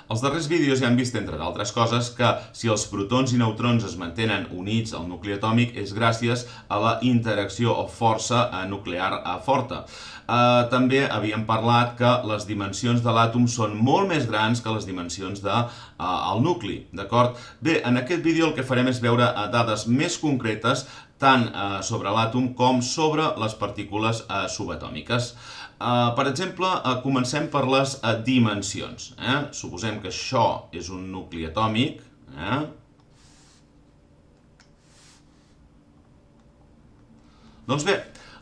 Als darrers vídeos ja hem vist, entre d'altres coses, que si els protons i neutrons es mantenen units al nucli atòmic és gràcies a la interacció o força nuclear forta. També havíem parlat que les dimensions de l'àtom són molt més grans que les dimensions del nucli, d'acord? Bé, en aquest vídeo el que farem és veure dades més concretes tant sobre l'àtom com sobre les partícules subatòmiques. Per exemple, comencem per les dimensions. Suposem que això és un nucli atòmic. Doncs bé,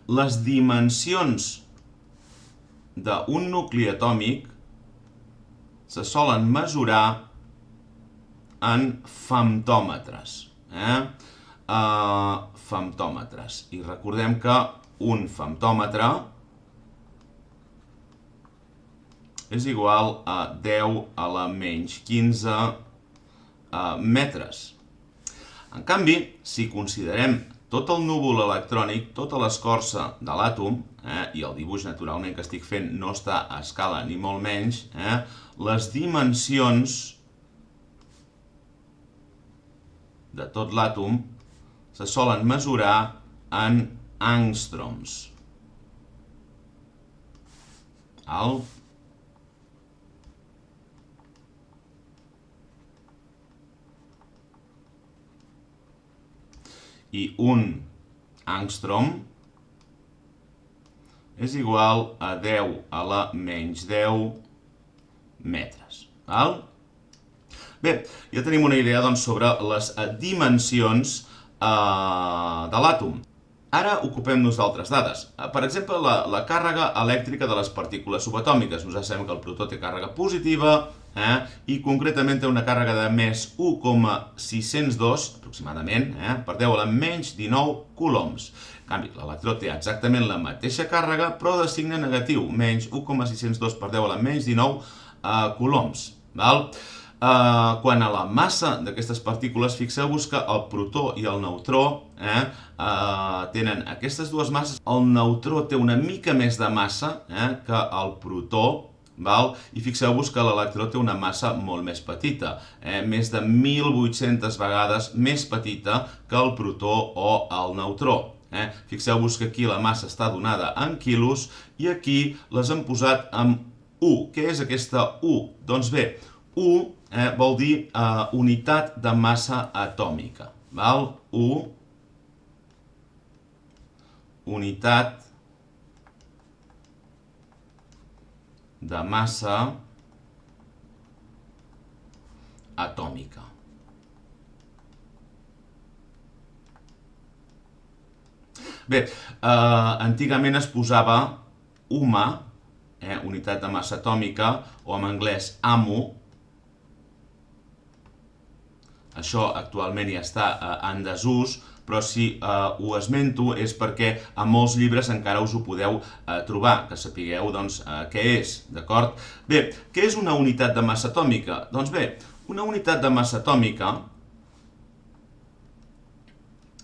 les dimensions d'un nucli atòmic se solen mesurar en femtòmetres. Femtòmetres. I recordem que un femtòmetre és igual a 10 a la menys 15 metres. En canvi, si considerem tot el núvol electrònic, tota l'escorça de l'àtom, i el dibuix naturalment que estic fent no està a escala ni molt menys, les dimensions de tot l'àtom se solen mesurar en angstroms. I un angstrom és igual a 10 a la menys 10 metres. Bé, ja tenim una idea sobre les dimensions de l'àtom. Ara ocupem-nos d'altres dades. Per exemple, la càrrega elèctrica de les partícules subatòmiques. Nosaltres sabem que el protó té càrrega positiva i concretament té una càrrega de més 1,602 aproximadament per 10 a la menys 19 coulombs. En canvi, l'electró té exactament la mateixa càrrega però de signe negatiu, menys 1,602 per 10 a la menys 19 coulombs. Quan a la massa d'aquestes partícules, fixeu-vos que el protó i el neutró tenen aquestes dues masses. El neutró té una mica més de massa que el protó, i fixeu-vos que l'electró té una massa molt més petita, més de 1.800 vegades més petita que el protó o el neutró. Fixeu-vos que aquí la massa està donada en quilos i aquí les hem posat en U. Què és aquesta U? Doncs bé, U vol dir unitat de massa atòmica. U, unitat de massa atòmica. Bé, antigament es posava UMA, unitat de massa atòmica, o en anglès AMU. Això actualment ja està en desús, però si ho esmento és perquè a molts llibres encara us ho podeu trobar, que sapigueu què és, d'acord? Bé, què és una unitat de massa atòmica? Doncs bé, una unitat de massa atòmica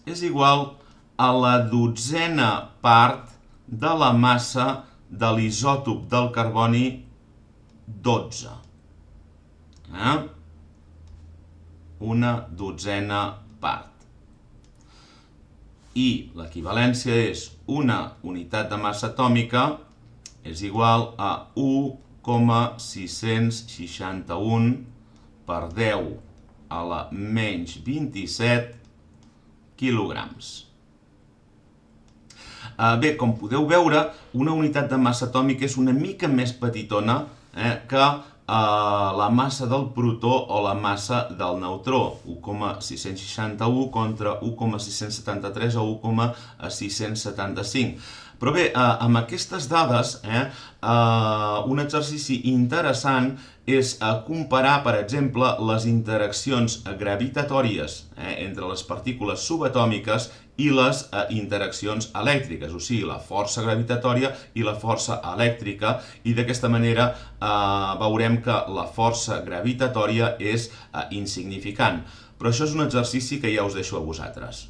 és igual a la 12a part de la massa de l'isòtop del carboni 12. Una 12a part. I l'equivalència és una unitat de massa atòmica és igual a 1,661 per 10 a la menys 27 quilograms. Bé, com podeu veure, una unitat de massa atòmica és una mica més petitona que la massa del protó o la massa del neutró, 1,661 contra 1,673 o 1,675. Però bé, amb aquestes dades, un exercici interessant és comparar, per exemple, les interaccions gravitatòries entre les partícules subatòmiques i les interaccions elèctriques, o sigui, la força gravitatòria i la força elèctrica, i d'aquesta manera veurem que la força gravitatòria és insignificant. Però això és un exercici que ja us deixo a vosaltres.